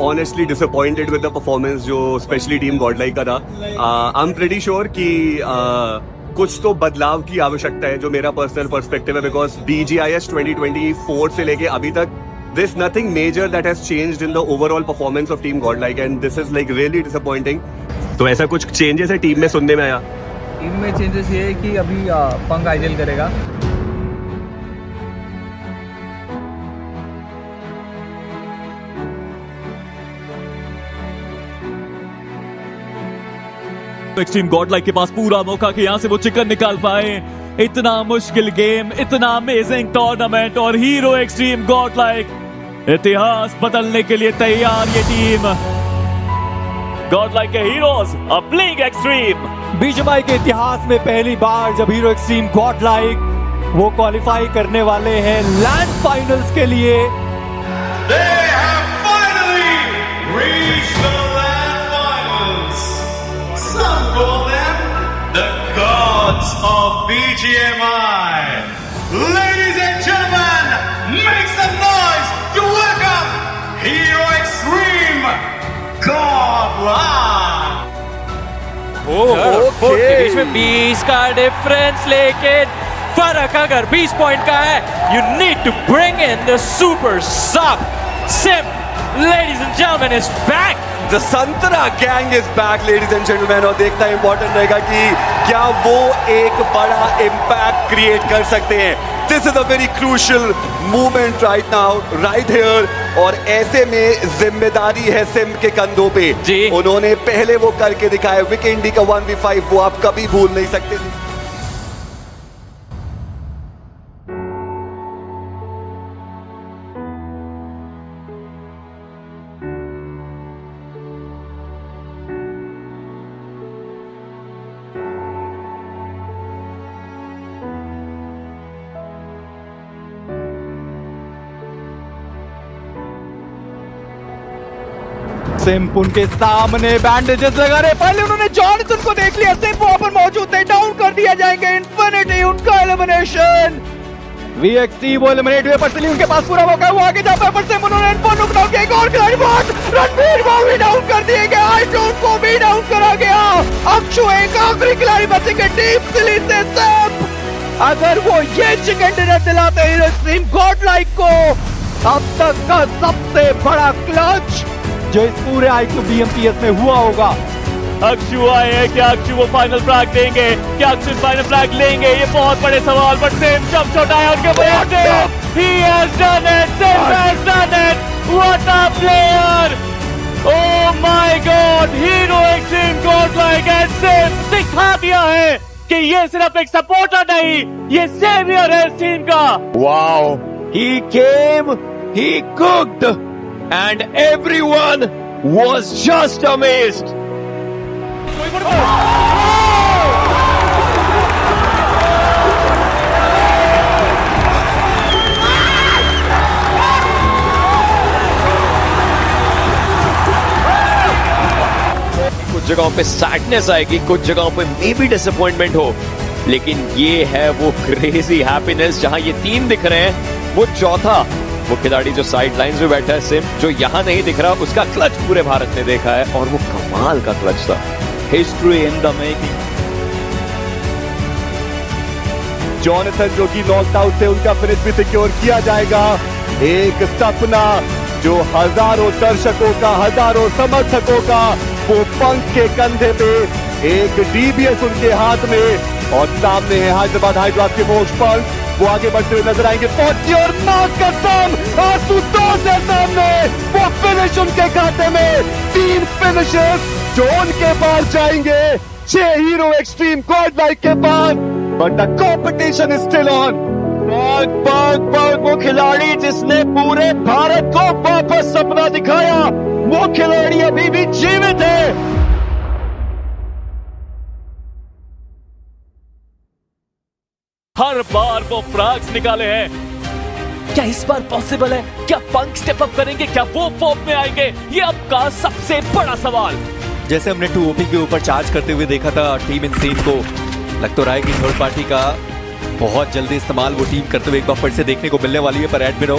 Honestly disappointed with the performance जो specially team Godlike का था। आई एम प्रीटी श्योर कि कुछ तो बदलाव की आवश्यकता है, जो मेरा पर्सनल पर्सपेक्टिव है, बिकॉज BGIS 2024 से लेके अभी तक there's nothing major that has changed in the overall performance of team Godlike and this is like really disappointing। तो ऐसा कुछ चेंजेस है टीम में सुनने में आया? टीम में चेंजेस ये है कि अभी पंक आइडियल करेगा। एक्सट्रीम गॉडलाइक के पास पूरा मौका कि यहां से वो चिकन निकाल पाए। इतना मुश्किल गेम, इतना अमेजिंग टूर्नामेंट और हीरो एक्सट्रीम गॉडलाइक इतिहास बदलने के लिए तैयार। ये टीम गॉडलाइक के heroes are playing extreme. BGMI के इतिहास में पहली बार जब हीरो एक्सट्रीम गॉडलाइक वो क्वालिफाई करने वाले हैं लैंड फाइनल्स के लिए। They have finally reached the land finals. Some call them the gods of BGMI. Ladies and gentlemen, make some noise to welcome Hero Extreme Godlike. के बीच में 20 का difference, लेकिन फर्क अगर 20 पॉइंट का है, you need to bring in the super sub. Sim, ladies and gentleman, is back. The Santra gang is back ladies and gentleman, और देखना इंपॉर्टेंट रहेगा कि क्या वो एक बड़ा इम्पैक्ट क्रिएट कर सकते हैं। This is a very crucial movement right now, right here, और ऐसे में जिम्मेदारी है सिम के कंधों पे जी। उन्होंने पहले वो करके दिखाया, विकेंडी का 1v5 वो आप कभी भूल नहीं सकते। सिम्प उनके सामने बैंडेजेस लगा रहे, पहले उन्होंने जॉनसन को देख लिया। सिम्प वहां पर मौजूद थे, डाउन कर दिया जाएंगे। इन्फिनिटी उनका एलिमिनेशन। VXT वो एलिमिनेट हुए, पर उनके पास पूरा मौका है, वो आगे जा पाए, पर सिम्प उन्होंने इनको नुक डाउन किया। एक और खिलाड़ी रणवीर वो भी डाउन कर दिए गए, आईटोन को भी डाउन करा गया। अक्षु एक आखिरी खिलाड़ी बचेंगे टीम सिली से। सिम्प अगर वो ये चिकन डिनर दिलाते हीरो एक्सट्रीम गॉडलाइक को, अब तक का सबसे बड़ा क्लच जो इस पूरे IQ BMPS में हुआ होगा। अक्षु आए हैं, क्या अक्षु वो फाइनल फ्लैग देंगे? क्या अक्षु फाइनल फ्लैग लेंगे? ये बहुत बड़े सवाल, पर सिम जब छोटा है उनके ऊपर। He has done it, Sim has done it, what a player, oh my god, Hero Extreme Godlike and Sim दिखा दिया है कि ये सिर्फ एक सपोर्टर नहीं, ये सेवियर है इस टीम का। Wow, he came, he cooked, and everyone was just amazed. कुछ जगहों पे सैडनेस आएगी, कुछ जगहों पे मे बी डिसअपॉइंटमेंट हो, लेकिन ये है वो क्रेजी हैप्पीनेस। जहां ये तीन दिख रहे हैं, वो चौथा वो खिलाड़ी जो साइड लाइंस में बैठा है सिम, जो यहाँ नहीं दिख रहा, उसका क्लच पूरे भारत ने देखा है, और वो कमाल का क्लच था। History in the making. Johnson जो कि नॉकड आउट थे, उनका फिनिश भी सिक्योर किया जाएगा। एक सपना जो हजारों दर्शकों का, हजारों समर्थकों का, वो पंख के कंधे पे, एक DBS उनके हाथ में, और सामने है हैदराबाद हाइड्रास के मोक्ष पंख। वो आगे बढ़ते हुए नजर आएंगे, पहुंची और मां कसम आशुतोष है सामने। वो फिनिश उनके खाते में, 3 फिनिशेस जो उनके पास जाएंगे 6 हीरो एक्सट्रीम गॉडलाइक के पास, but the competition is still on. वो खिलाड़ी जिसने पूरे भारत को वापस सपना दिखाया, वो खिलाड़ी अभी भी जीवित है। हर बार वो फ्रैग्स निकाले हैं, क्या इस बार पॉसिबल है? क्या पंक स्टेप अप करेंगे? क्या वो फॉर्म में आएंगे? ये अब का सबसे बड़ा सवाल। जैसे हमने 2OP के ऊपर चार्ज करते हुए देखा था टीम इनसेन को, लग तो रहा है कि थर्ड पार्टी का बहुत जल्दी इस्तेमाल वो टीम करते हुए एक बार फिर से देखने को मिलने वाली है। पर एडमिनो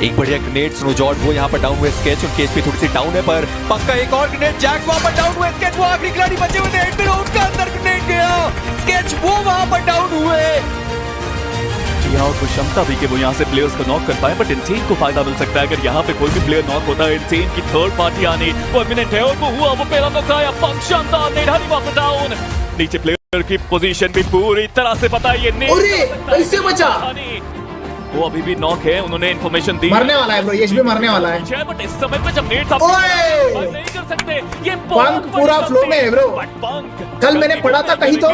एक बढ़िया ग्रेनेड स्नोजॉट वो यहाँ पर डाउन हुए, स्केच उनकी एचपी थोड़ी सी डाउन है पर पंक का एक और ग्रेनेड, जैक्स वहां पर डाउन हुए, स्केच वो आखिरी खिलाड़ी बचे हुए थे, उनका अंदर ग्रेनेड गया, स्केच वो वहां पर डाउन हुए। यहाँ और क्षमता भी कि वो यहाँ से प्लेयर्स को नॉक कर पाए, बट इनसेन को फायदा मिल सकता है अगर यहाँ पे कोई भी प्लेयर नॉक होता है। इनसेन की थर्ड पार्टी आनी परमानेंट है और वो हुआ, वो पहला नॉक आया, पंक शानदार नेट वापस डाउन। नीचे प्लेयर की पोजीशन भी पूरी तरह से पता है, ये कैसे बचा? वो अभी भी नॉक है, उन्होंने इन्फॉर्मेशन दी, मरने वाला है ब्रो, यश भी मरने वाला है। बट इस समय पे जब नेट नहीं कर सकते, ये पंक पूरा फ्लो में है ब्रो। कल मैंने पढ़ा था कहीं तो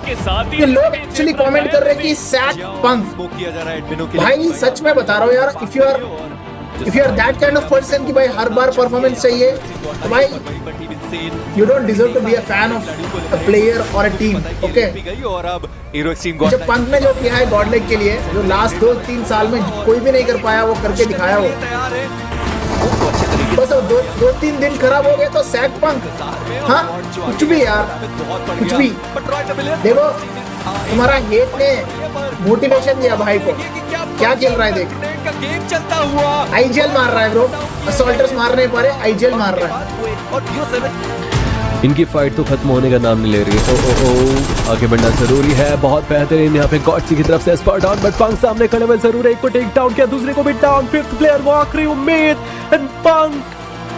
के साथ कि लोग एक्चुअली कमेंट कर रहे हैं कि सैक पंक। किया जा रहा है एडमिनों के भाई सच में बता रहा हूँ यार, if you are that kind of person कि भाई हर बार परफॉर्मेंस चाहिए, तो भाई you don't deserve to be a fan of a player और अ टीम। ओके, और अब हीरो एक्सट्रीम गॉड जब पंक ने जो किया है गॉड लाइक के लिए, जो लास्ट 2-3 साल में कोई भी नहीं कर पाया, वो करके दिखाया वो। बस अब 2-3 दिन खराब हो गए तो सैक पंक, हाँ कुछ भी यार, कुछ भी। देखो तुम्हारा हेट ने मोटिवेशन दिया भाई को, क्या खेल रहा है देख, गेम चलता हुआ आईजीएल मार रहा है ब्रो, असॉल्टर्स मार नहीं पा रहे, आईजीएल मार रहा है। इनकी फाइट तो खत्म होने का नाम नहीं ले रही है। ओ आगे बढ़ना जरूरी है, बहुत बेहतरीन यहाँ पे गॉडसी की तरफ से स्पॉट डाउन, बट पंक सामने खड़े हुए जरूर, एक को टेक डाउन किया, दूसरे को भी डाउन, फिफ्थ प्लेयर वो आखिरी उम्मीद, and punk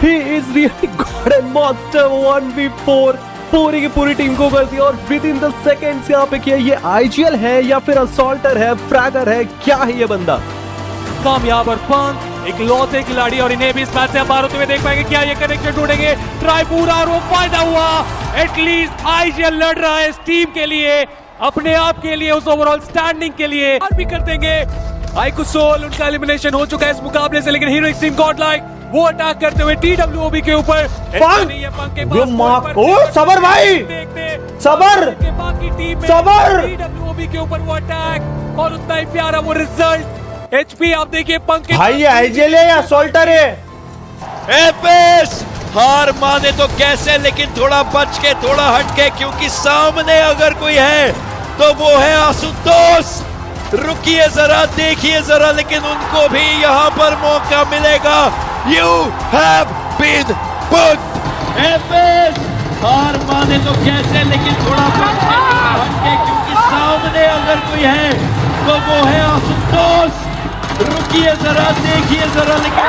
he is really God and monster 1v4 पूरी की पूरी टीम को कर दिया और विद इन द सेकंड्स यहाँ पे किया। ये आईजीएल है या फिर असॉल्टर है, फ्रैगर है, क्या है ये बंदा? कामयाब और पंक एक लौते खिलाड़ी, और इन्हें भी इस मैच से बाहर होते हुए देख पाएंगे, क्या ये कनेक्शन ढूंढेंगे, ट्राई पूरा और वो फायदा हुआ। एटलीस्ट आईजीएल लड़ रहा है इस टीम के लिए, अपने आप के लिए, उस ओवरऑल स्टैंडिंग के लिए, और भी कर देंगे। आइकुसोल उनका एलिमिनेशन हो चुका है इस मुकाबले से, लेकिन हीरो एक्सट्रीम गॉड लाइक वो अटैक करते हुए TWOB के ऊपर। सबर भाई, सबर बाकी टीम सबर, TWOB के ऊपर वो अटैक और उतना ही प्यारा वो रिजल्ट। एचपी आप देखिए पंक भाई ये आईजीएल है या असॉल्टर है? एपेस हार माने तो कैसे, लेकिन थोड़ा बच के, थोड़ा हट के, क्योंकि सामने अगर कोई है तो वो है आशुतोष। रुकिए जरा, देखिए जरा, लेकिन उनको भी यहाँ पर मौका मिलेगा। You have been booked. एपेस हार माने तो कैसे, लेकिन थोड़ा बच के, थोड़ा हट के, क्योंकि सामने अगर कोई है तो वो है आशुतोष। रुकिए जरा, देखिए जरा, लेकिन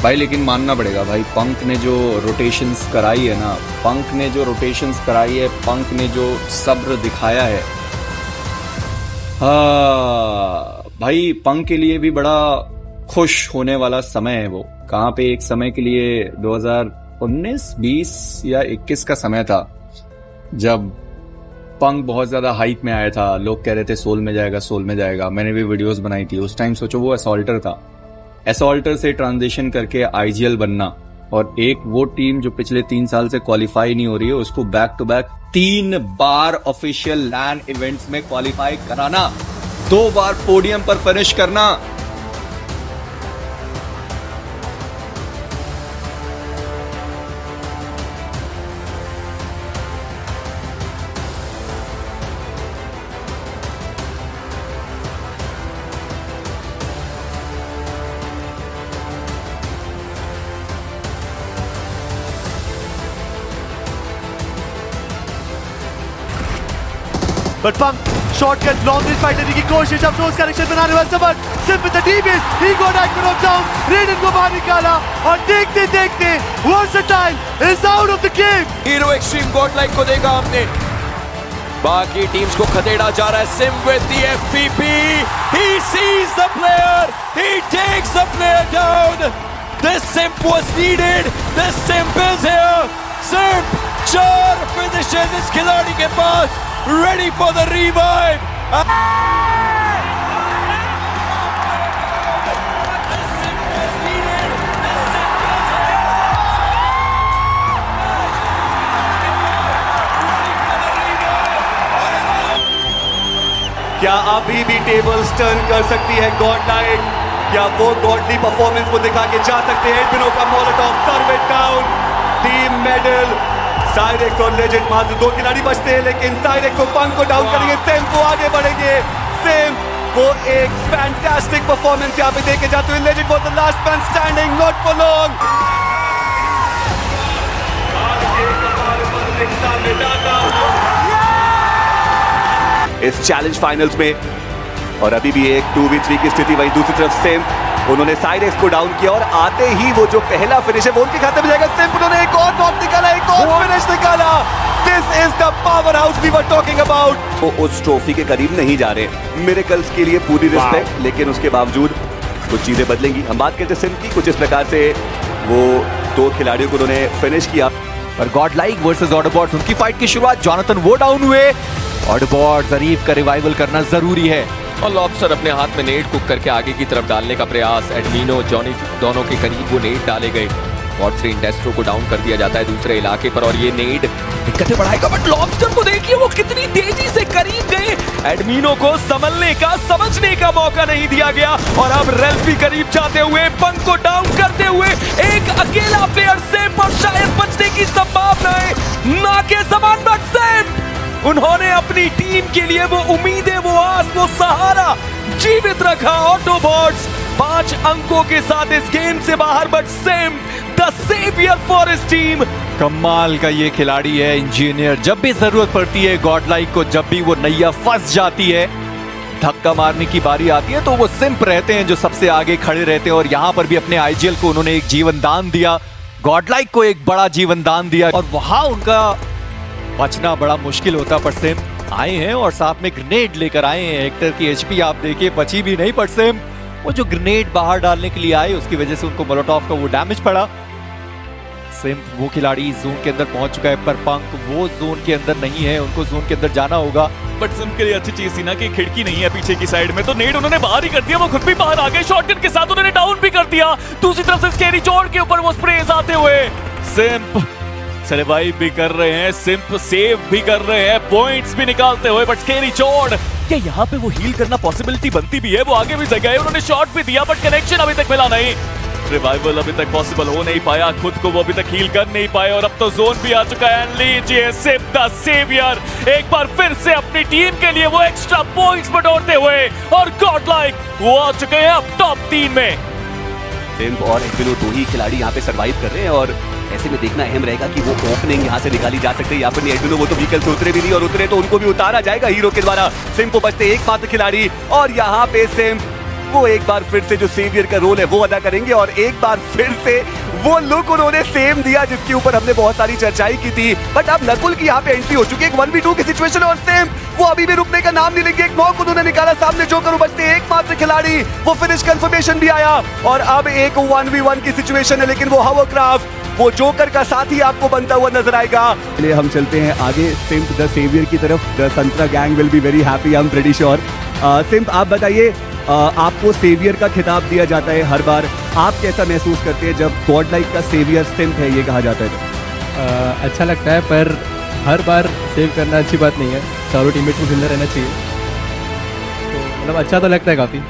भाई लेकिन मानना पड़ेगा भाई, पंक ने जो रोटेशंस कराई है ना, पंक ने जो रोटेशंस कराई है, पंक ने जो सब्र दिखाया है, भाई पंक के लिए भी बड़ा खुश होने वाला समय है वो। कहाँ पे एक समय के लिए 2019, 20 या 21 का समय था जब पंक बहुत ज्यादा हाइप में आया था, लोग कह रहे थे सोल में जाएगा, सोल में जाएगा, मैंने भी वीडियोस बनाई थी उस टाइम। सोचो वो असॉल्टर था, असॉल्टर से ट्रांजिशन करके आईजीएल बनना, और एक वो टीम जो पिछले 3 साल से क्वालिफाई नहीं हो रही है, उसको बैक टू बैक 3 बार ऑफिशियल लैन इवेंट्स में क्वालिफाई कराना, 2 बार पोडियम पर फिनिश करना। But Punk shortcut long range fight लेने की कोशिश, अफसोस कनेक्शन बनाने वाला जबर सिर्फ with the DBS he got icon down, रेडन को बाहर निकाला और देखते देखते versatile is out of the game. Hero extreme God like को देखा हमने, बाकी टीम्स को खदेड़ा जा रहा है। Sim with the FPP, he sees the player, he takes the player down. This Simp was needed, this Simp is here. Simp 4 finishes इस खिलाड़ी के पास, ready for the revive. क्या अभी भी टेबल्स टर्न कर सकती है गॉड लाइक? क्या वो गॉडली परफॉर्मेंस को दिखा के जा सकते हैं? एडमिनो का Molotov, serve it down, team medal. साइरेक्स और लेजेंड मात्र 2 खिलाड़ी बचते हैं, लेकिन साइरेक्स और पंक को डाउन करेंगे, सेम को आगे बढ़ेंगे। सेम वो एक फैंटास्टिक परफॉर्मेंस यहाँ पे देके जाते हुए, legend was the last man standing, not for long. इस चैलेंज फाइनल्स में और अभी भी एक 2v3 की स्थिति, वहीं दूसरी तरफ सेम उन्होंने साइरेक्स को डाउन किया और आते ही वो जो पहला फिनिश है वो उनके खाते में जाएगा। सेम उन्होंने एक और नॉक निकाला, एक और फिनिश निकाला। This is the powerhouse we were talking about. वो उस ट्रॉफी के करीब नहीं जा रहे। मिरेकल्स के लिए पूरी रिस्पेक्ट, लेकिन उसके बावजूद कुछ चीजें बदलेंगी। हम बात करते हैं सिम की, कुछ इस प्रकार से वो 2 खिलाड़ियों को उन्होंने फिनिश किया। और गॉडलाइक वर्सेस ऑडोबॉट्स, उनकी फाइट की शुरुआत, जोनाथन वो डाउन हुए। ऑडोबॉट्स, अरीफ का रिवाइवल करना जरूरी है। और लॉबस्टर अपने हाथ में नेट कुक करके आगे की तरफ डालने का प्रयास। एडमिनो, जॉनी दोनों के करीब वो नेट डाले गए। गॉडस्ट्रीन डेस्ट्रो को डाउन कर दिया जाता है दूसरे इलाके पर और ये नेट दिक्कतें बढ़ाएगा, बट लॉबस्टर को देखिए वो कितनी तेजी से करीब गए। एडमिनो को संभलने का, समझने का मौका नहीं दिया गया और अब रेल्फ भी करीब जाते हुए, पंक को डाउन करते हुए एक अकेला प्लेयर सेम और शायद बचने की संभावनाएं ना के समान, बट सेम उन्होंने अपनी टीम के लिए वो उम्मीदें, वो आस, वो सहारा जीवित रखा। ऑटोबॉट्स 5 अंकों के साथ इस गेम से बाहर, but Sam the saviour for his team. कमाल का ये खिलाड़ी है, इंजीनियर। जब भी जरूरत पड़ती है गॉडलाइक को, जब भी वो नैया फंस जाती है, धक्का मारने की बारी आती है, तो वो सिंप रहते हैं जो सबसे आगे खड़े रहते हैं। और यहाँ पर भी अपने आईजीएल को उन्होंने एक जीवन दान दिया, गॉडलाइक को एक बड़ा जीवन दान दिया और वहां उनका बचना बड़ा मुश्किल होता, पर सेम आए हैं और साथ में ग्रेनेड लेकर आए हैं। हेक्टर की एचपी आप देखिए बची भी नहीं, पर सेम वो जो ग्रेनेड बाहर डालने के लिए आए उसकी वजह से उनको मोलोटॉव का वो डैमेज पड़ा। सेम वो खिलाड़ी जोन के अंदर पहुंच चुका है, पर पंक वो जोन के अंदर नहीं है, उनको जोन के अंदर जाना होगा। बट सिम के लिए अच्छी चीज थी ना कि खिड़की नहीं है पीछे की साइड में, तो नेड उन्होंने बाहर ही कर दिया, वो खुद भी बाहर आ गए। शॉटगन के साथ उन्होंने डाउन भी कर दिया। दूसरी तरफ से स्कैरी चोर के ऊपर वो स्प्रेज आते हुए सिंप सर्वाइव भी कर रहे हैं, सिंप सेव भी कर रहे हैं, पॉइंट्स भी निकालते हुए, बट स्कैरी चोर क्या यहाँ पे वो हील करना पॉसिबिलिटी बनती भी है? वो आगे भी जगह है, उन्होंने शॉट भी दिया बट कनेक्शन अभी तक मिला नहीं। रिवाइवल अभी तक पॉसिबल हो नहीं पाया, खुद को वो अभी तक हील कर नहीं पाए और अब तो जोन भी आ चुका है। लीजिए सिंप द सेवियर एक बार फिर से अपनी टीम के लिए वो एक्स्ट्रा पॉइंट्स बटोरते हुए और गॉडलाइक वो आ चुके हैं अब टॉप 3 में। सिंप और एडमिनो 2 ही खिलाड़ी यहाँ पे सरवाइव कर रहे हैं और ऐसे में देखना अहम रहेगा कि वो ओपनिंग यहाँ से निकाली जा सकती है या फिर नहीं। एडमिनो वो तो व्हीकल से उतरे भी नहीं और उतरे तो उनको भी उतारा जाएगा हीरो के द्वारा। सिंप को बचते एकमात्र खिलाड़ी और यहाँ पे सिंप वो एक बार फिर से जो सेवियर का रोल है वो अदा करेंगे और एक बार फिर से वो लुक उन्होंने सेम दिया जिसके ऊपर हमने बहुत सारी चर्चाई की थी। बट अब नकुल की यहाँ पे एंट्री हो चुकी है, एक 1v2 की सिचुएशन और सेम वो अभी भी रुकने का नाम नहीं लेंगे। एक नॉक उन्होंने निकाला, सामने जोकर बचते एकमात्र खिलाड़ी, वो फिनिश कंफर्मेशन भी आया और अब एक 1v1 की सिचुएशन है, लेकिन वो हॉवरक्राफ्ट वो जोकर का साथ ही आपको बनता हुआ नजर आएगा। चलिए हम चलते हैं आगे सिंप द सेवियर की तरफ। The Santra gang will be very happy, I am pretty sure. Simp आप बताइए, आपको सेवियर का खिताब दिया जाता है हर बार, आप कैसा महसूस करते हैं जब गॉडलाइक का सेवियर सिंप है ये कहा जाता है? अच्छा लगता है, पर हर बार सेव करना अच्छी बात नहीं है, चारों टीममेट को जिंदा रहना चाहिए, तो मतलब अच्छा तो लगता है काफ़ी।